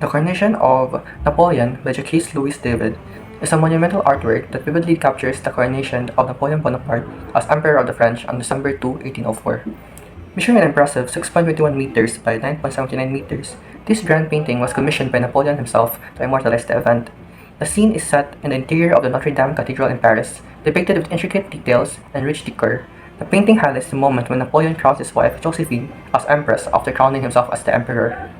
The Coronation of Napoleon by Jaques-Louis David is a monumental artwork that vividly captures the coronation of Napoleon Bonaparte as Emperor of the French on December 2, 1804. Measuring an impressive 6.21 meters by 9.79 meters, this grand painting was commissioned by Napoleon himself to immortalize the event. The scene is set in the interior of the Notre Dame Cathedral in Paris, depicted with intricate details and rich decor. The painting highlights the moment when Napoleon crowns his wife Josephine as Empress after crowning himself as the Emperor.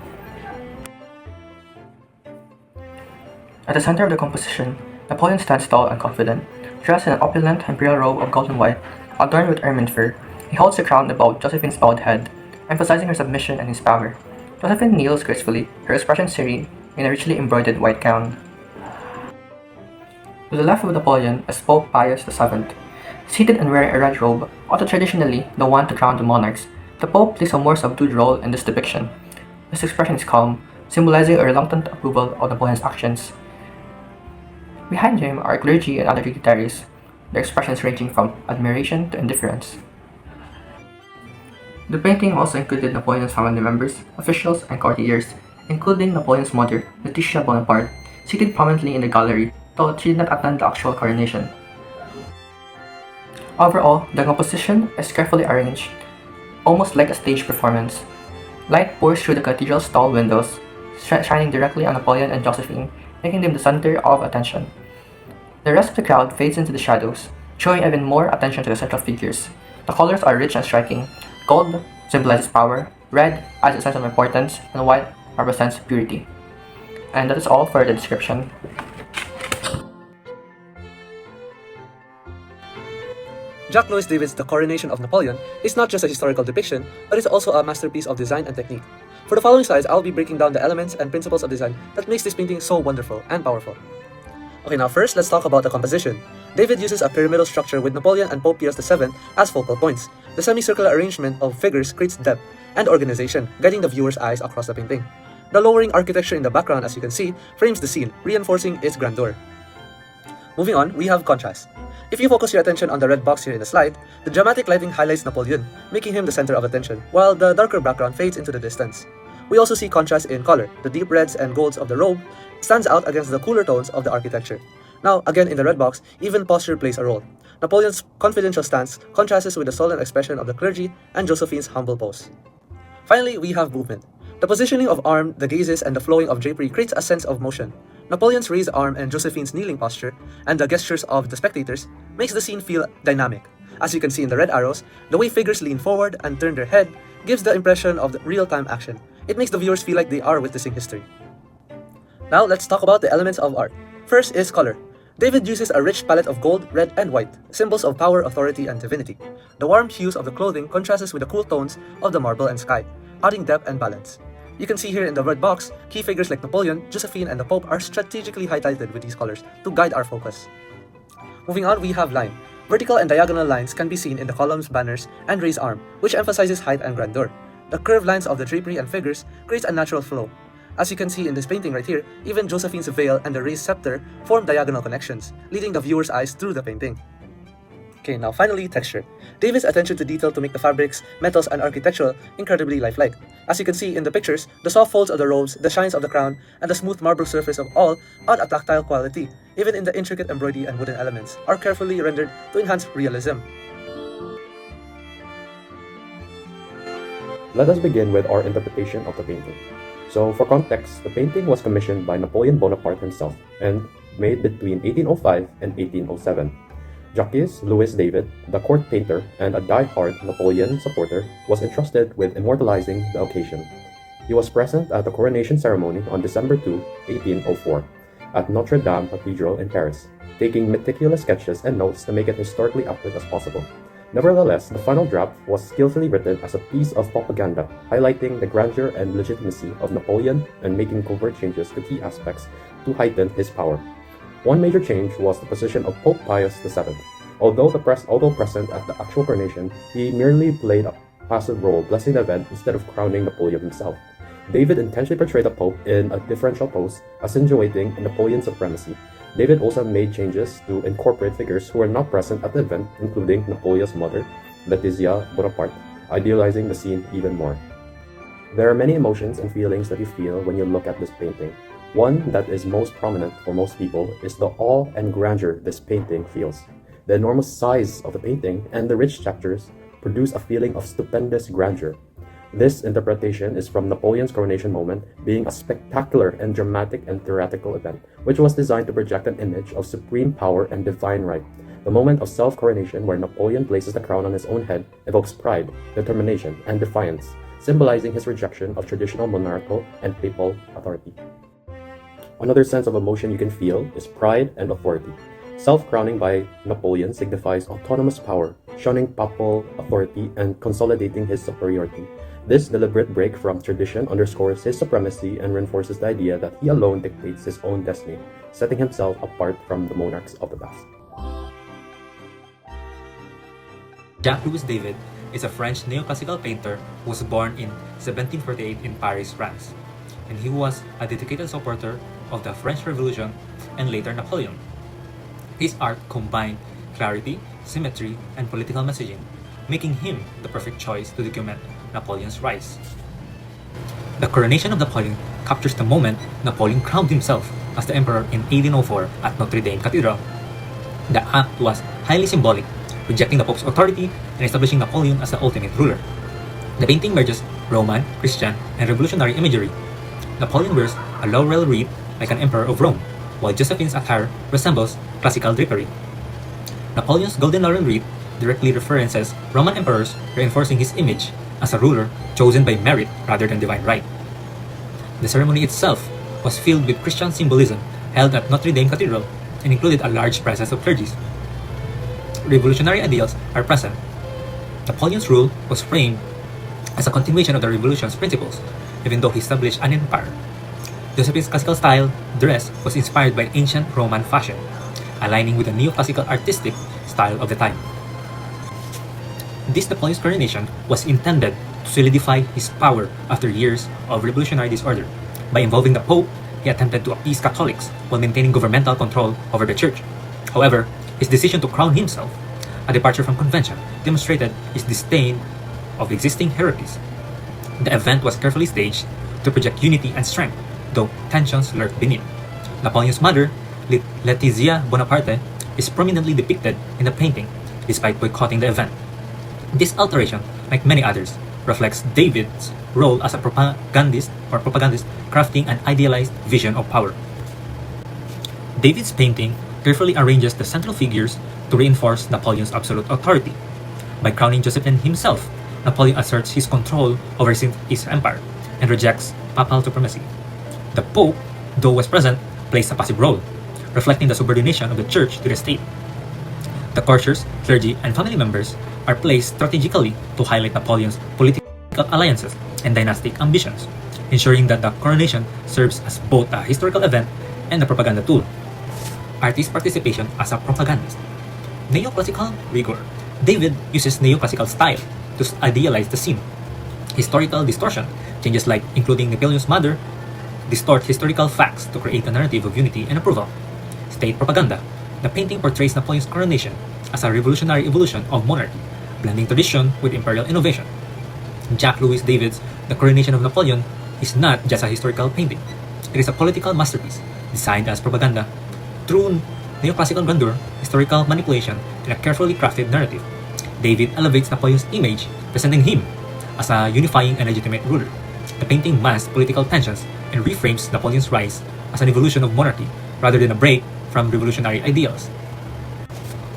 At the center of the composition, Napoleon stands tall and confident, dressed in an opulent imperial robe of golden white, adorned with ermine fur. He holds the crown above Josephine's bowed head, emphasizing her submission and his power. Josephine kneels gracefully, her expression serene, in a richly embroidered white gown. To the left of Napoleon is Pope Pius VII. Seated and wearing a red robe, although traditionally the one to crown the monarchs, the Pope plays a more subdued role in this depiction. His expression is calm, symbolizing a reluctant approval of Napoleon's actions. Behind him are clergy and other dignitaries, their expressions ranging from admiration to indifference. The painting also included Napoleon's family members, officials, and courtiers, including Napoleon's mother, Letitia Bonaparte, seated prominently in the gallery, though she did not attend the actual coronation. Overall, the composition is carefully arranged, almost like a stage performance. Light pours through the cathedral's tall windows, shining directly on Napoleon and Josephine, making them the center of attention. The rest of the crowd fades into the shadows, showing even more attention to the central figures. The colors are rich and striking. Gold symbolizes power, red adds a sense of importance, and white represents purity. And that is all for the description. Jaques-Louis David's The Coronation of Napoleon is not just a historical depiction, but is also a masterpiece of design and technique. For the following slides, I'll be breaking down the elements and principles of design that makes this painting so wonderful and powerful. Okay, now first, let's talk about the composition. David uses a pyramidal structure with Napoleon and Pope Pius VII as focal points. The semicircular arrangement of figures creates depth and organization, guiding the viewer's eyes across the painting. The lowering architecture in the background, as you can see, frames the scene, reinforcing its grandeur. Moving on, we have contrast. If you focus your attention on the red box here in the slide, the dramatic lighting highlights Napoleon, making him the center of attention, while the darker background fades into the distance. We also see contrast in color. The deep reds and golds of the robe stands out against the cooler tones of the architecture. Now, again in the red box, even posture plays a role. Napoleon's confidential stance contrasts with the solemn expression of the clergy and Josephine's humble pose. Finally, we have movement. The positioning of arm, the gazes, and the flowing of drapery creates a sense of motion. Napoleon's raised arm and Josephine's kneeling posture, and the gestures of the spectators, makes the scene feel dynamic. As you can see in the red arrows, the way figures lean forward and turn their head gives the impression of real-time action. It makes the viewers feel like they are witnessing history. Now, let's talk about the elements of art. First is color. David uses a rich palette of gold, red, and white, symbols of power, authority, and divinity. The warm hues of the clothing contrasts with the cool tones of the marble and sky, adding depth and balance. You can see here in the red box, key figures like Napoleon, Josephine, and the Pope are strategically highlighted with these colors to guide our focus. Moving on, we have line. Vertical and diagonal lines can be seen in the columns, banners, and raised arm, which emphasizes height and grandeur. The curved lines of the drapery and figures creates a natural flow. As you can see in this painting right here, even Josephine's veil and the raised scepter form diagonal connections, leading the viewer's eyes through the painting. Okay, now finally, texture. David's attention to detail to make the fabrics, metals, and architecture incredibly lifelike. As you can see in the pictures, the soft folds of the robes, the shines of the crown, and the smooth marble surface of all add a tactile quality. Even in the intricate embroidery and wooden elements are carefully rendered to enhance realism. Let us begin with our interpretation of the painting. So, for context, the painting was commissioned by Napoleon Bonaparte himself and made between 1805 and 1807. Jaques-Louis David, the court painter and a die-hard Napoleon supporter, was entrusted with immortalizing the occasion. He was present at the coronation ceremony on December 2, 1804, at Notre Dame Cathedral in Paris, taking meticulous sketches and notes to make it historically accurate as possible. Nevertheless, the final draft was skillfully written as a piece of propaganda, highlighting the grandeur and legitimacy of Napoleon and making covert changes to key aspects to heighten his power. One major change was the position of Pope Pius VII. Although present at the actual coronation, he merely played a passive role, blessing the event instead of crowning Napoleon himself. David intentionally portrayed the Pope in a differential pose, accentuating Napoleon's supremacy. David also made changes to incorporate figures who were not present at the event, including Napoleon's mother, Letitia Bonaparte, idealizing the scene even more. There are many emotions and feelings that you feel when you look at this painting. One that is most prominent for most people is the awe and grandeur this painting feels. The enormous size of the painting and the rich textures produce a feeling of stupendous grandeur. This interpretation is from Napoleon's coronation moment being a spectacular and dramatic and theatrical event, which was designed to project an image of supreme power and divine right. The moment of self-coronation where Napoleon places the crown on his own head evokes pride, determination, and defiance, symbolizing his rejection of traditional monarchical and papal authority. Another sense of emotion you can feel is pride and authority. Self-crowning by Napoleon signifies autonomous power, shunning papal authority and consolidating his superiority. This deliberate break from tradition underscores his supremacy and reinforces the idea that he alone dictates his own destiny, setting himself apart from the monarchs of the past. Jaques-Louis David is a French neoclassical painter who was born in 1748 in Paris, France, and he was a dedicated supporter of the French Revolution and later Napoleon. His art combined clarity, symmetry, and political messaging, making him the perfect choice to document Napoleon's rise. The coronation of Napoleon captures the moment Napoleon crowned himself as the emperor in 1804 at Notre Dame Cathedral. The act was highly symbolic, rejecting the Pope's authority and establishing Napoleon as the ultimate ruler. The painting merges Roman, Christian, and revolutionary imagery. Napoleon wears a laurel wreath like an emperor of Rome, while Josephine's attire resembles classical drapery. Napoleon's golden laurel wreath directly references Roman emperors, reinforcing his image as a ruler chosen by merit rather than divine right. The ceremony itself was filled with Christian symbolism held at Notre Dame Cathedral and included a large presence of clergy. Revolutionary ideals are present. Napoleon's rule was framed as a continuation of the revolution's principles, even though he established an empire. Josephine's classical style dress was inspired by ancient Roman fashion, aligning with the neoclassical artistic style of the time. This Napoleon's coronation was intended to solidify his power after years of revolutionary disorder. By involving the Pope, he attempted to appease Catholics while maintaining governmental control over the Church. However, his decision to crown himself, a departure from convention, demonstrated his disdain of existing hierarchies. The event was carefully staged to project unity and strength, though tensions lurked beneath. Napoleon's mother, Letizia Bonaparte, is prominently depicted in the painting, despite boycotting the event. This alteration, like many others, reflects David's role as a propagandist, crafting an idealized vision of power. David's painting carefully arranges the central figures to reinforce Napoleon's absolute authority. By crowning Josephine himself, Napoleon asserts his control over his empire and rejects papal supremacy. The Pope, though was present, plays a passive role, reflecting the subordination of the Church to the state. The courtiers, clergy, and family members are placed strategically to highlight Napoleon's political alliances and dynastic ambitions, ensuring that the coronation serves as both a historical event and a propaganda tool. Artist participation as a propagandist. Neoclassical rigor. David uses neoclassical style to idealize the scene. Historical distortion, changes like including Napoleon's mother, distort historical facts to create a narrative of unity and approval. State propaganda. The painting portrays Napoleon's coronation as a revolutionary evolution of monarchy, blending tradition with imperial innovation. Jaques-Louis David's The Coronation of Napoleon is not just a historical painting. It is a political masterpiece designed as propaganda through neoclassical grandeur, historical manipulation, and a carefully crafted narrative. David elevates Napoleon's image, presenting him as a unifying and legitimate ruler. The painting masks political tensions and reframes Napoleon's rise as an evolution of monarchy rather than a break from revolutionary ideals.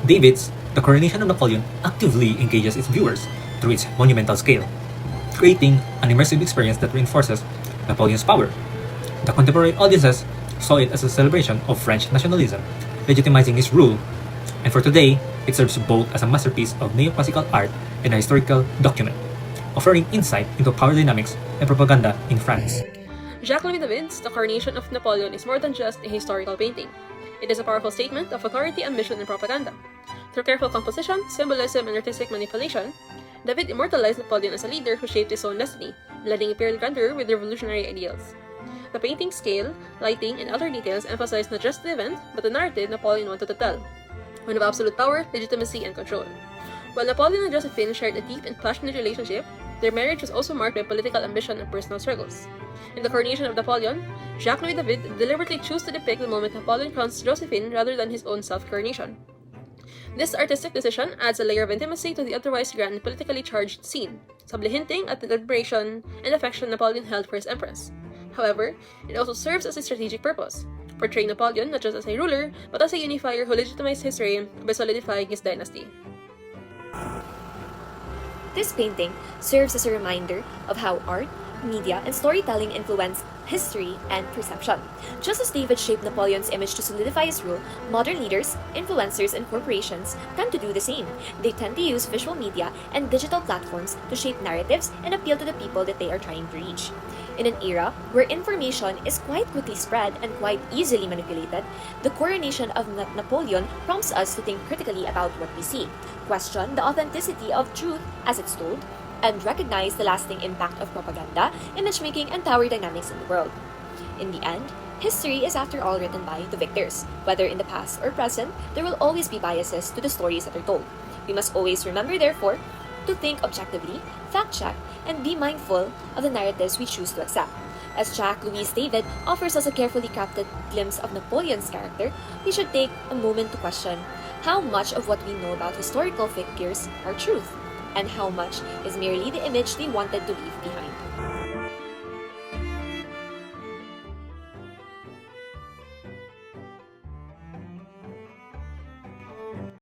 David's The Coronation of Napoleon actively engages its viewers through its monumental scale, creating an immersive experience that reinforces Napoleon's power. The contemporary audiences saw it as a celebration of French nationalism, legitimizing his rule, and for today, it serves both as a masterpiece of neoclassical art and a historical document, offering insight into power dynamics and propaganda in France. Jaques-Louis David's The Coronation of Napoleon is more than just a historical painting. It is a powerful statement of authority, ambition, and propaganda. Through careful composition, symbolism, and artistic manipulation, David immortalized Napoleon as a leader who shaped his own destiny, blending imperial grandeur with revolutionary ideals. The painting's scale, lighting, and other details emphasize not just the event, but the narrative Napoleon wanted to tell, one of absolute power, legitimacy, and control. While Napoleon and Josephine shared a deep and passionate relationship, Their marriage was also marked by political ambition and personal struggles. In the coronation of Napoleon, Jaques-Louis David deliberately chose to depict the moment Napoleon crowns Josephine rather than his own self-coronation. This artistic decision adds a layer of intimacy to the otherwise grand and politically charged scene, subtly hinting at the admiration and affection Napoleon held for his empress. However, it also serves as a strategic purpose, portraying Napoleon not just as a ruler, but as a unifier who legitimized history by solidifying his dynasty. This painting serves as a reminder of how art, media, and storytelling influence history and perception. Just as David shaped Napoleon's image to solidify his rule, modern leaders, influencers, and corporations tend to do the same. They tend to use visual media and digital platforms to shape narratives and appeal to the people that they are trying to reach. In an era where information is quite quickly spread and quite easily manipulated, the coronation of Napoleon prompts us to think critically about what we see, question the authenticity of truth as it's told, and recognize the lasting impact of propaganda, image-making, and power dynamics in the world. In the end, history is after all written by the victors. Whether in the past or present, there will always be biases to the stories that are told. We must always remember, therefore, to think objectively, fact-check, and be mindful of the narratives we choose to accept. As Jaques-Louis David offers us a carefully crafted glimpse of Napoleon's character, we should take a moment to question how much of what we know about historical figures are truth, and how much is merely the image they wanted to leave behind.